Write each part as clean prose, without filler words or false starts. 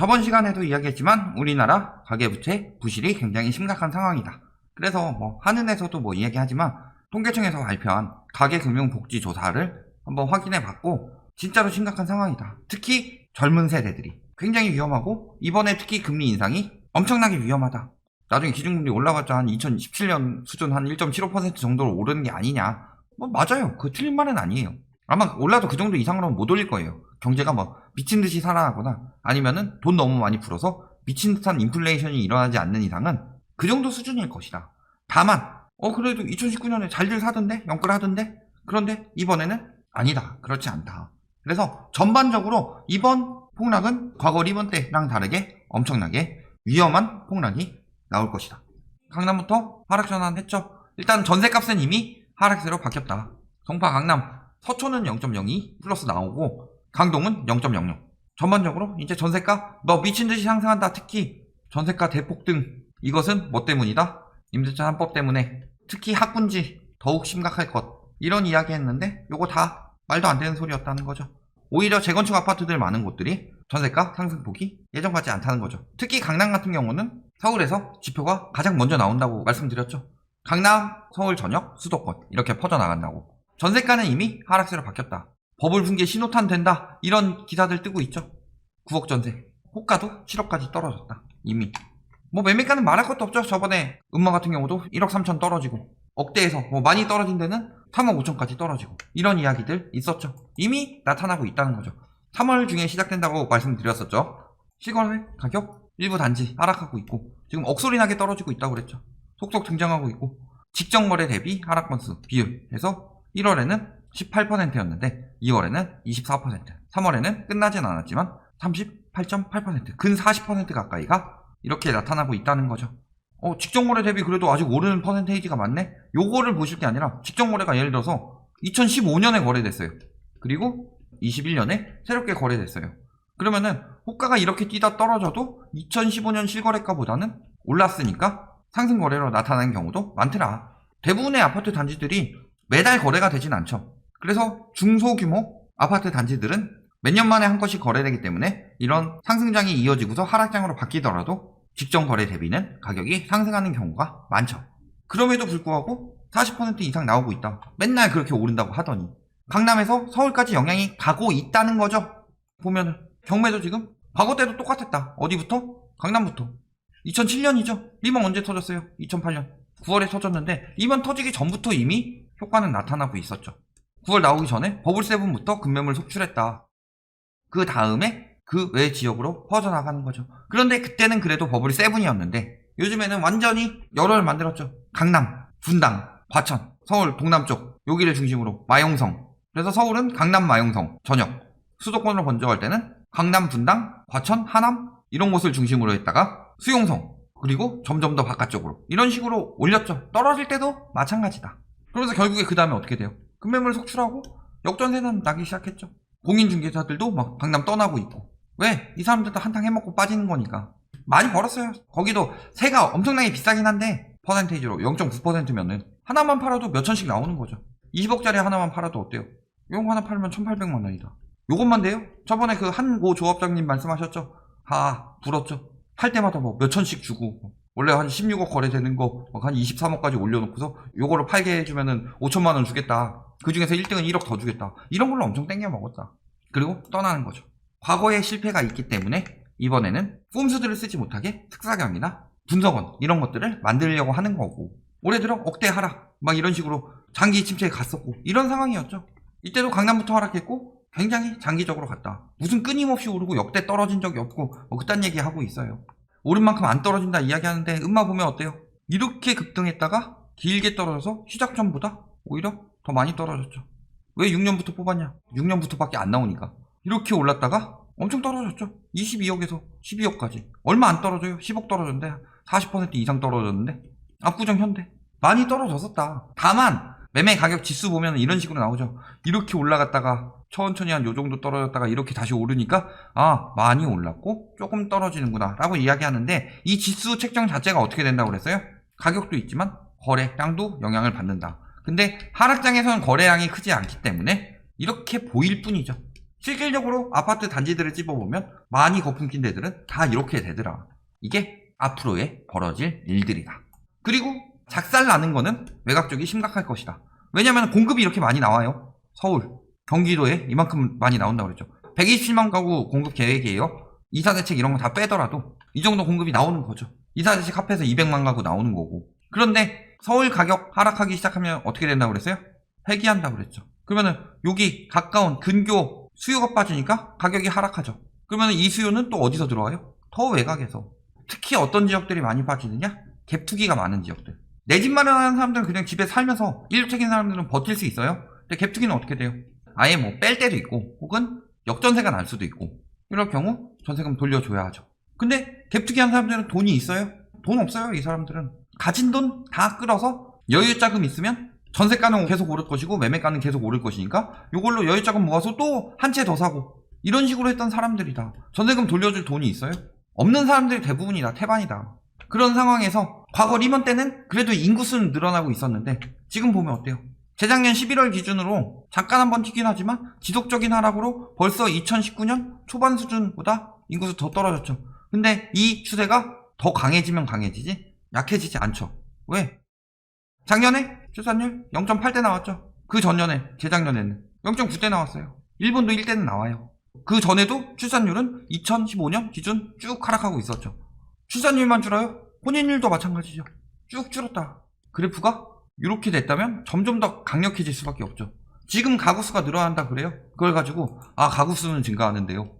저번 시간에도 이야기했지만 우리나라 가계부채 부실이 굉장히 심각한 상황이다. 그래서 한은에서도 이야기하지만 통계청에서 발표한 가계금융복지조사를 한번 확인해봤고 진짜로 심각한 상황이다. 특히 젊은 세대들이 굉장히 위험하고 이번에 특히 금리 인상이 엄청나게 위험하다. 나중에 기준금리 올라갔자 한 2017년 수준 한 1.75% 정도로 오르는 게 아니냐. 맞아요. 그 틀린 말은 아니에요. 아마 올라도 그 정도 이상으로는 못 올릴 거예요. 경제가 미친 듯이 살아나거나 아니면은 돈 너무 많이 풀어서 미친 듯한 인플레이션이 일어나지 않는 이상은 그 정도 수준일 것이다. 다만 그래도 2019년에 잘들 사던데? 영끌하던데? 그런데 이번에는 아니다. 그렇지 않다. 그래서 전반적으로 이번 폭락은 과거 리번 때랑 다르게 엄청나게 위험한 폭락이 나올 것이다. 강남부터 하락 전환했죠. 일단 전세값은 이미 하락세로 바뀌었다. 송파, 강남, 서초는 0.02 플러스 나오고 강동은 0.00. 전반적으로 이제 전세가 미친듯이 상승한다. 특히 전세가 대폭등. 이것은 뭐 때문이다? 임대차 3법 때문에. 특히 학군지 더욱 심각할 것. 이런 이야기 했는데 요거 다 말도 안 되는 소리였다는 거죠. 오히려 재건축 아파트들 많은 곳들이 전세가 상승폭이 예전 같지 않다는 거죠. 특히 강남 같은 경우는 서울에서 지표가 가장 먼저 나온다고 말씀드렸죠. 강남, 서울 전역, 수도권 이렇게 퍼져나간다고. 전세가는 이미 하락세로 바뀌었다. 버블 붕괴 신호탄 된다. 이런 기사들 뜨고 있죠. 9억 전세. 호가도 7억까지 떨어졌다. 이미. 매매가는 말할 것도 없죠. 저번에 음마 같은 경우도 1억 3천 떨어지고 억대에서 많이 떨어진 데는 3억 5천까지 떨어지고 이런 이야기들 있었죠. 이미 나타나고 있다는 거죠. 3월 중에 시작된다고 말씀드렸었죠. 실거래 가격 일부 단지 하락하고 있고 지금 억소리 나게 떨어지고 있다고 그랬죠. 속속 등장하고 있고 직전 거래 대비 하락 건수 비율에서 1월에는 18%였는데 2월에는 24%, 3월에는 끝나진 않았지만 38.8%, 근 40% 가까이가 이렇게 나타나고 있다는 거죠. 직전 거래 대비 그래도 아직 오르는 퍼센테이지가 많네? 요거를 보실 게 아니라 직전 거래가 예를 들어서 2015년에 거래됐어요. 그리고 21년에 새롭게 거래됐어요. 그러면은 호가가 이렇게 뛰다 떨어져도 2015년 실거래가보다는 올랐으니까 상승 거래로 나타나는 경우도 많더라. 대부분의 아파트 단지들이 매달 거래가 되진 않죠. 그래서 중소규모 아파트 단지들은 몇 년 만에 한 건씩 거래되기 때문에 이런 상승장이 이어지고서 하락장으로 바뀌더라도 직전 거래 대비는 가격이 상승하는 경우가 많죠. 그럼에도 불구하고 40% 이상 나오고 있다. 맨날 그렇게 오른다고 하더니 강남에서 서울까지 영향이 가고 있다는 거죠. 보면은 경매도 지금 과거 때도 똑같았다. 어디부터? 강남부터. 2007년이죠. 리번 언제 터졌어요? 2008년 9월에 터졌는데 리번 터지기 전부터 이미 효과는 나타나고 있었죠. 9월 나오기 전에 버블7부터 급매물 속출했다. 그 다음에 그 외 지역으로 퍼져나가는 거죠. 그런데 그때는 그래도 버블7이었는데 요즘에는 완전히 여론을 만들었죠. 강남, 분당, 과천, 서울 동남쪽 여기를 중심으로 마용성. 그래서 서울은 강남 마용성 전역, 수도권으로 번져갈 때는 강남, 분당, 과천, 하남 이런 곳을 중심으로 했다가 수용성, 그리고 점점 더 바깥쪽으로 이런 식으로 올렸죠. 떨어질 때도 마찬가지다. 그러면서 결국에 그 다음에 어떻게 돼요? 급매물 속출하고 역전세는 나기 시작했죠. 공인중개사들도 강남 떠나고 있고. 왜? 이 사람들도 한탕 해먹고 빠지는 거니까. 많이 벌었어요. 거기도 세가 엄청나게 비싸긴 한데 퍼센테이지로 0.9%면은 하나만 팔아도 몇천씩 나오는 거죠. 20억짜리 하나만 팔아도 어때요? 이거 하나 팔면 1,800만 원이다. 요것만 돼요? 저번에 그 한고 조합장님 말씀하셨죠? 불었죠. 팔 때마다 몇천씩 주고 원래 한 16억 거래되는 거 한 23억까지 올려놓고서 요거를 팔게 해주면은 5천만 원 주겠다. 그 중에서 1등은 1억 더 주겠다. 이런 걸로 엄청 땡겨 먹었다. 그리고 떠나는 거죠. 과거에 실패가 있기 때문에 이번에는 꼼수들을 쓰지 못하게 특사경이나 분석원 이런 것들을 만들려고 하는 거고 올해 들어 억대 하락 이런 식으로 장기 침체에 갔었고 이런 상황이었죠. 이때도 강남부터 하락했고 굉장히 장기적으로 갔다. 무슨 끊임없이 오르고 역대 떨어진 적이 없고 그딴 얘기 하고 있어요. 오른 만큼 안 떨어진다 이야기하는데 음마 보면 어때요? 이렇게 급등했다가 길게 떨어져서 시작 전보다 오히려 더 많이 떨어졌죠. 왜 6년부터 뽑았냐? 6년부터밖에 안 나오니까. 이렇게 올랐다가 엄청 떨어졌죠. 22억에서 12억까지. 얼마 안 떨어져요. 10억 떨어졌는데 40% 이상 떨어졌는데 압구정 현대 많이 떨어졌었다. 다만 매매 가격 지수 보면 이런 식으로 나오죠. 이렇게 올라갔다가 천천히 한 요 정도 떨어졌다가 이렇게 다시 오르니까 많이 올랐고 조금 떨어지는구나 라고 이야기하는데 이 지수 책정 자체가 어떻게 된다고 그랬어요? 가격도 있지만 거래량도 영향을 받는다. 근데 하락장에서는 거래량이 크지 않기 때문에 이렇게 보일 뿐이죠. 실질적으로 아파트 단지들을 찝어보면 많이 거품 낀 데들은 다 이렇게 되더라. 이게 앞으로의 벌어질 일들이다. 그리고 작살 나는 거는 외곽 쪽이 심각할 것이다. 왜냐면 공급이 이렇게 많이 나와요. 서울, 경기도에 이만큼 많이 나온다고 그랬죠. 127만 가구 공급 계획이에요. 이사대책 이런 거 다 빼더라도 이 정도 공급이 나오는 거죠. 이사대책 합해서 200만 가구 나오는 거고. 그런데 서울 가격 하락하기 시작하면 어떻게 된다고 그랬어요? 폐기한다고 그랬죠. 그러면은 여기 가까운 근교 수요가 빠지니까 가격이 하락하죠. 그러면 이 수요는 또 어디서 들어와요? 더 외곽에서. 특히 어떤 지역들이 많이 빠지느냐? 갭투기가 많은 지역들. 내 집 마련하는 사람들은 그냥 집에 살면서 1주택인 사람들은 버틸 수 있어요. 근데 갭투기는 어떻게 돼요? 아예 뭐 뺄 때도 있고 혹은 역전세가 날 수도 있고 이럴 경우 전세금 돌려줘야 하죠. 근데 갭투기 한 사람들은 돈이 있어요? 돈 없어요. 이 사람들은 가진 돈 다 끌어서 여유자금 있으면 전세가는 계속 오를 것이고 매매가는 계속 오를 것이니까 이걸로 여유자금 모아서 또 한 채 더 사고 이런 식으로 했던 사람들이다. 전세금 돌려줄 돈이 있어요? 없는 사람들이 대부분이다. 태반이다. 그런 상황에서 과거 리먼 때는 그래도 인구수는 늘어나고 있었는데 지금 보면 어때요? 재작년 11월 기준으로 잠깐 한번 튀긴 하지만 지속적인 하락으로 벌써 2019년 초반 수준보다 인구수 더 떨어졌죠. 근데 이 추세가 더 강해지면 강해지지 약해지지 않죠. 왜? 작년에 출산율 0.8대 나왔죠. 그 전년에 재작년에는 0.9대 나왔어요. 일본도 1대는 나와요. 그 전에도 출산율은 2015년 기준 쭉 하락하고 있었죠. 출산율만 줄어요? 혼인율도 마찬가지죠. 쭉 줄었다. 그래프가 이렇게 됐다면 점점 더 강력해질 수밖에 없죠. 지금 가구수가 늘어난다 그래요? 그걸 가지고 가구수는 증가하는데요.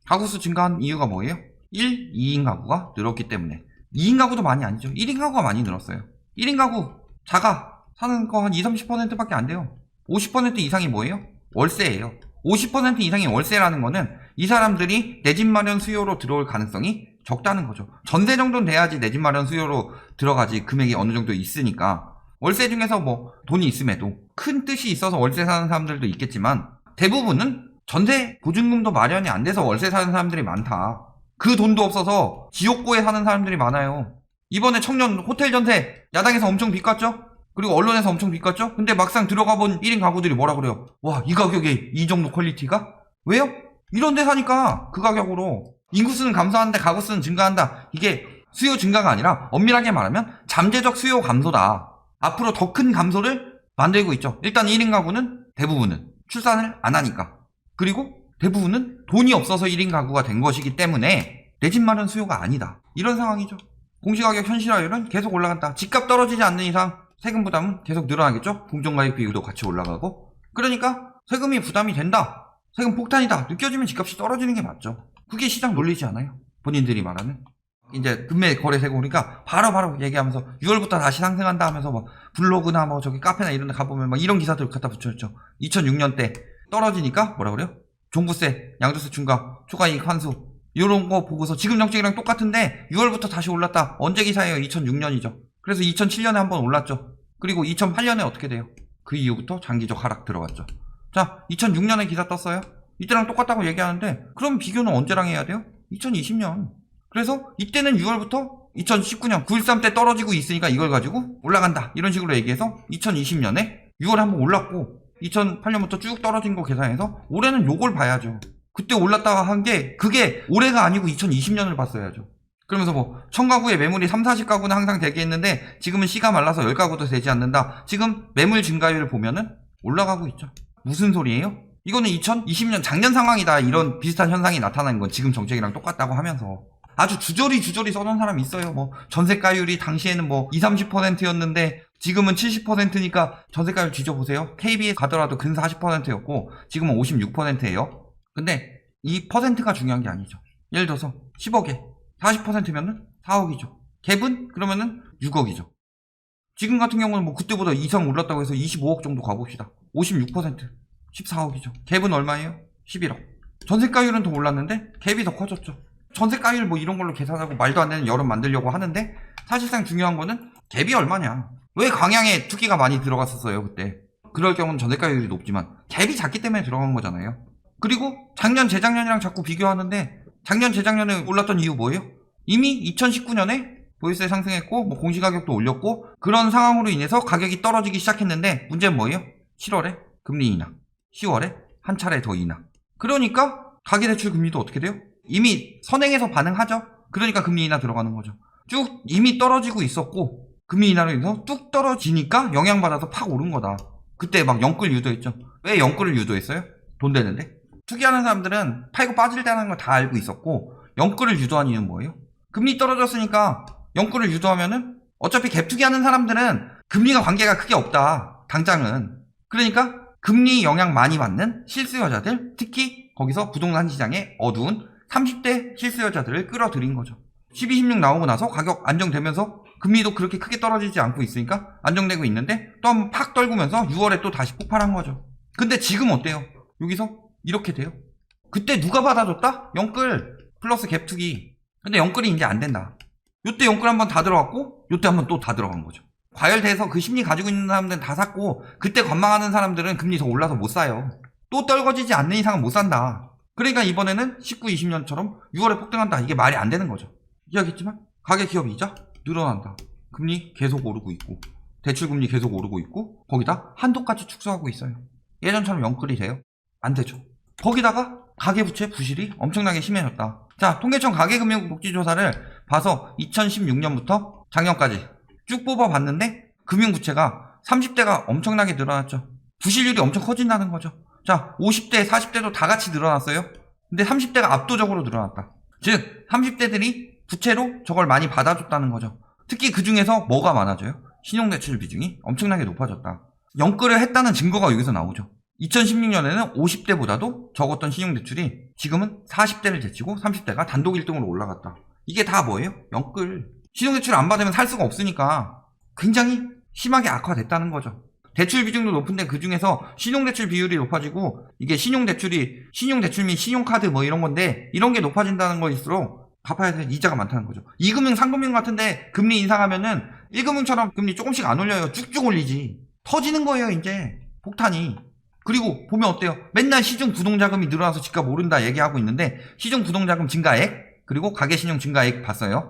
가구수 증가한 이유가 뭐예요? 1, 2인 가구가 늘었기 때문에. 2인 가구도 많이 아니죠. 1인 가구가 많이 늘었어요. 1인 가구 자가 사는 거 한 20, 30%밖에 안 돼요. 50% 이상이 뭐예요? 월세예요. 50% 이상이 월세라는 거는 이 사람들이 내 집 마련 수요로 들어올 가능성이 적다는 거죠. 전세 정도는 돼야지 내 집 마련 수요로 들어가지 금액이 어느 정도 있으니까. 월세 중에서 뭐 돈이 있음에도 큰 뜻이 있어서 월세 사는 사람들도 있겠지만 대부분은 전세 보증금도 마련이 안 돼서 월세 사는 사람들이 많다. 그 돈도 없어서 지옥고에 사는 사람들이 많아요. 이번에 청년 호텔 전세 야당에서 엄청 비쌌죠? 그리고 언론에서 엄청 비쌌죠? 근데 막상 들어가 본 1인 가구들이 뭐라 그래요? 와, 이 가격에 이 정도 퀄리티가? 왜요? 이런 데 사니까 그 가격으로. 인구수는 감소하는데 가구수는 증가한다. 이게 수요 증가가 아니라 엄밀하게 말하면 잠재적 수요 감소다. 앞으로 더 큰 감소를 만들고 있죠. 일단 1인 가구는 대부분은 출산을 안 하니까. 그리고 대부분은 돈이 없어서 1인 가구가 된 것이기 때문에 내 집 마련 수요가 아니다. 이런 상황이죠. 공시가격 현실화율은 계속 올라간다. 집값 떨어지지 않는 이상 세금 부담은 계속 늘어나겠죠. 공정가액 비율도 같이 올라가고. 그러니까 세금이 부담이 된다. 세금 폭탄이다. 느껴지면 집값이 떨어지는 게 맞죠. 그게 시장 논리지 않아요? 본인들이 말하는. 이제 금매 거래세고 그러니까 바로 얘기하면서 6월부터 다시 상승한다 하면서 뭐 블로그나 뭐 저기 카페나 이런 데 가보면 막 이런 기사들 갖다 붙여줬죠. 2006년 때 떨어지니까 뭐라 그래요? 종부세, 양도세 중과, 초과이익 환수 이런 거 보고서 지금 정책이랑 똑같은데 6월부터 다시 올랐다. 언제 기사예요? 2006년이죠. 그래서 2007년에 한번 올랐죠. 그리고 2008년에 어떻게 돼요? 그 이후부터 장기적 하락 들어갔죠. 자, 2006년에 기사 떴어요. 이때랑 똑같다고 얘기하는데 그럼 비교는 언제랑 해야 돼요? 2020년. 그래서 이때는 6월부터 2019년 9.13 때 떨어지고 있으니까 이걸 가지고 올라간다. 이런 식으로 얘기해서 2020년에 6월에 한번 올랐고 2008년부터 쭉 떨어진 거 계산해서 올해는 요걸 봐야죠. 그때 올랐다가 한 게 그게 올해가 아니고 2020년을 봤어야죠. 그러면서 뭐 1000가구의 매물이 3, 40가구는 항상 되게 했는데 지금은 씨가 말라서 10가구도 되지 않는다. 지금 매물 증가율을 보면은 올라가고 있죠. 무슨 소리예요? 이거는 2020년 작년 상황이다. 이런 비슷한 현상이 나타나는 건 지금 정책이랑 똑같다고 하면서 아주 주저리 써놓은 사람이 있어요. 뭐 전세가율이 당시에는 뭐 20, 30%였는데 지금은 70%니까 전세가율 뒤져보세요. KB에 가더라도 근 40%였고 지금은 56%예요. 근데 이 퍼센트가 중요한 게 아니죠. 예를 들어서 10억에 40%면은 4억이죠. 갭은 그러면은 6억이죠. 지금 같은 경우는 뭐 그때보다 이상 올랐다고 해서 25억 정도 가봅시다. 56% 14억이죠. 갭은 얼마예요? 11억. 전세가율은 더 올랐는데 갭이 더 커졌죠. 전세가율 뭐 이런 걸로 계산하고 말도 안 되는 여론 만들려고 하는데 사실상 중요한 거는 갭이 얼마냐. 왜 광양에 투기가 많이 들어갔었어요 그때. 그럴 경우는 전세가율이 높지만 갭이 작기 때문에 들어간 거잖아요. 그리고 작년 재작년이랑 자꾸 비교하는데 작년 재작년에 올랐던 이유 뭐예요? 이미 2019년에 보유세 상승했고 뭐 공시가격도 올렸고 그런 상황으로 인해서 가격이 떨어지기 시작했는데 문제는 뭐예요? 7월에 금리 인하, 10월에 한 차례 더 인하. 그러니까 가계대출 금리도 어떻게 돼요? 이미 선행해서 반응하죠. 그러니까 금리 인하 들어가는 거죠. 쭉 이미 떨어지고 있었고 금리 인하로 인해서 뚝 떨어지니까 영향받아서 팍 오른 거다. 그때 막 영끌 유도했죠. 왜 영끌을 유도했어요? 돈 되는데. 투기하는 사람들은 팔고 빠질 때라는 걸 다 알고 있었고 영끌을 유도한 이유는 뭐예요? 금리 떨어졌으니까 영끌을 유도하면은 어차피 갭 투기하는 사람들은 금리가 관계가 크게 없다. 당장은. 그러니까 금리 영향 많이 받는 실수요자들, 특히 거기서 부동산 시장에 어두운 30대 실수요자들을 끌어들인 거죠. 12, 16 나오고 나서 가격 안정되면서 금리도 그렇게 크게 떨어지지 않고 있으니까 안정되고 있는데 또 한번 팍 떨구면서 6월에 또 다시 폭발한 거죠. 근데 지금 어때요? 여기서 이렇게 돼요. 그때 누가 받아줬다? 영끌 플러스 갭 투기. 근데 영끌이 이제 안 된다. 요때 영끌 한번 다 들어갔고 요때 한번 또 다 들어간 거죠. 과열돼서 그 심리 가지고 있는 사람들은 다 샀고 그때 관망하는 사람들은 금리 더 올라서 못 사요. 또 떨궈지지 않는 이상은 못 산다. 그러니까 이번에는 19, 20년처럼 6월에 폭등한다. 이게 말이 안 되는 거죠. 이야기했지만 가계기업 이자 늘어난다. 금리 계속 오르고 있고 대출금리 계속 오르고 있고 거기다 한도까지 축소하고 있어요. 예전처럼 영끌이 돼요? 안 되죠. 거기다가 가계부채 부실이 엄청나게 심해졌다. 자, 통계청 가계금융복지조사를 봐서 2016년부터 작년까지 쭉 뽑아봤는데 금융부채가 30대가 엄청나게 늘어났죠. 부실률이 엄청 커진다는 거죠. 자, 50대, 40대도 다 같이 늘어났어요. 근데 30대가 압도적으로 늘어났다. 즉 30대들이 부채로 저걸 많이 받아줬다는 거죠. 특히 그 중에서 뭐가 많아져요? 신용대출 비중이 엄청나게 높아졌다. 영끌을 했다는 증거가 여기서 나오죠. 2016년에는 50대보다도 적었던 신용대출이 지금은 40대를 제치고 30대가 단독 1등으로 올라갔다. 이게 다 뭐예요? 영끌. 신용대출을 안 받으면 살 수가 없으니까 굉장히 심하게 악화됐다는 거죠. 대출 비중도 높은데 그 중에서 신용대출 비율이 높아지고 이게 신용대출 및 신용카드 뭐 이런 건데 이런 게 높아진다는 거일수록 갚아야 될 이자가 많다는 거죠. 2금융, 3금융 같은데 금리 인상하면은 1금융처럼 금리 조금씩 안 올려요. 쭉쭉 올리지. 터지는 거예요, 이제. 폭탄이. 그리고 보면 어때요? 맨날 시중 부동자금이 늘어나서 집값 오른다 얘기하고 있는데 시중 부동자금 증가액 그리고 가계신용 증가액 봤어요?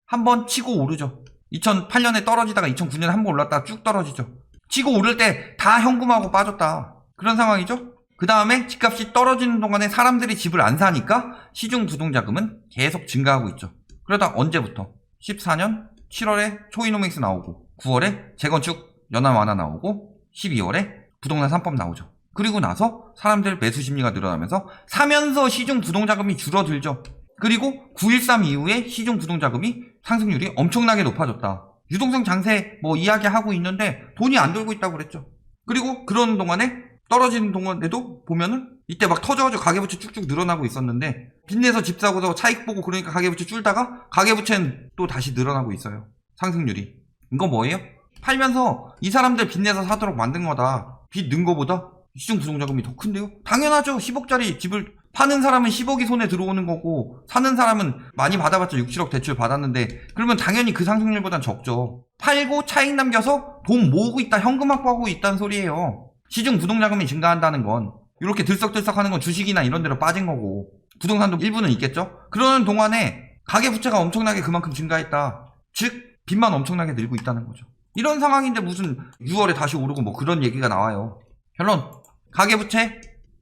한번 치고 오르죠. 2008년에 떨어지다가 2009년에 한번 올랐다가 쭉 떨어지죠. 치고 오를 때 다 현금하고 빠졌다. 그런 상황이죠. 그 다음에 집값이 떨어지는 동안에 사람들이 집을 안 사니까 시중 부동자금은 계속 증가하고 있죠. 그러다 언제부터? 14년 7월에 초이노믹스 나오고 9월에 재건축 연한 완화 나오고 12월에 부동산 3법 나오죠. 그리고 나서 사람들 매수 심리가 늘어나면서 사면서 시중 부동자금이 줄어들죠. 그리고 9.13 이후에 시중 부동자금이 상승률이 엄청나게 높아졌다. 유동성 장세 뭐 이야기하고 있는데 돈이 안 돌고 있다고 그랬죠. 그리고 그런 동안에 떨어지는 동안에도 보면은 이때 막 터져가지고 가계부채 쭉쭉 늘어나고 있었는데 빚내서 집 사고서 차익 보고 그러니까 가계부채 줄다가 가계부채는 또 다시 늘어나고 있어요. 상승률이. 이거 뭐예요? 팔면서 이 사람들 빚내서 사도록 만든 거다. 빚 는 거보다 시중 부동자금이 더 큰데요? 당연하죠. 10억짜리 집을 파는 사람은 10억이 손에 들어오는 거고 사는 사람은 많이 받아봤자 6, 7억 대출 받았는데 그러면 당연히 그 상승률보단 적죠. 팔고 차익 남겨서 돈 모으고 있다, 현금 확보하고 있다는 소리예요. 시중 부동자금이 증가한다는 건 이렇게 들썩들썩 하는 건 주식이나 이런 데로 빠진 거고 부동산도 일부는 있겠죠. 그러는 동안에 가계부채가 엄청나게 그만큼 증가했다. 즉 빚만 엄청나게 늘고 있다는 거죠. 이런 상황인데 무슨 6월에 다시 오르고 뭐 그런 얘기가 나와요. 결론, 가계부채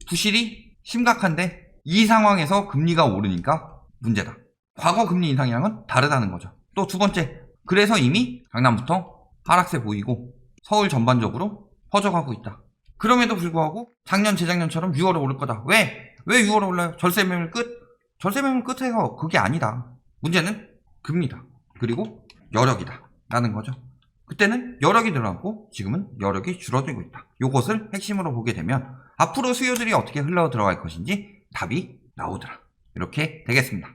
부실이 심각한데 이 상황에서 금리가 오르니까 문제다. 과거 금리 인상이랑은 다르다는 거죠. 또 두 번째, 그래서 이미 강남부터 하락세 보이고 서울 전반적으로 퍼져가고 있다. 그럼에도 불구하고 작년 재작년처럼 6월에 오를 거다. 왜 6월에 올라요? 절세 매물 끝? 절세 매물 끝에서 그게 아니다. 문제는 금리다. 그리고 여력이다 라는 거죠. 그때는 여력이 늘어났고 지금은 여력이 줄어들고 있다. 요것을 핵심으로 보게 되면 앞으로 수요들이 어떻게 흘러 들어갈 것인지 답이 나오더라. 이렇게 되겠습니다.